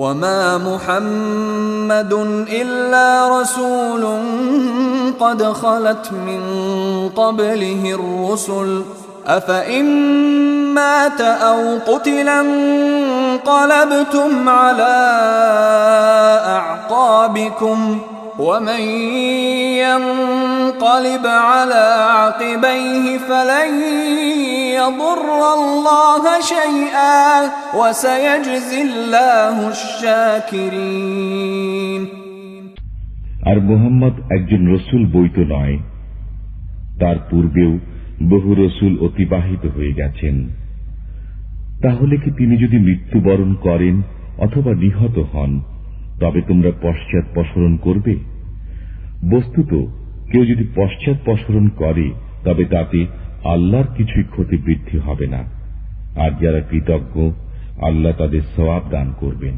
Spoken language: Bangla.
وما محمد إلا رسول قد خلت من قبله الرسل أفإن مات أو قتل انقلبتم على أعقابكم ومن ينقلب على عقبيه فلن يضر الله شيئا وسيجزي الله الشاكرين। আর মুহাম্মদ একজন রসুল বৈত নয়, তার পূর্বেও বহু রসুল অতিবাহিত হয়ে গেছেন। তাহলে কি তিনি যদি মৃত্যুবরণ করেন অথবা নিহত হন তবে তোমরা পশ্চাৎপসরণ করবে? বস্তুত কেউ যদি পশ্চাৎপসরণ করে তবে তাতে আল্লাহর কিছুই ক্ষতি বৃদ্ধি হবে না, আর যারা কৃতজ্ঞ আল্লাহ তাদের সওয়াব দান করবেন।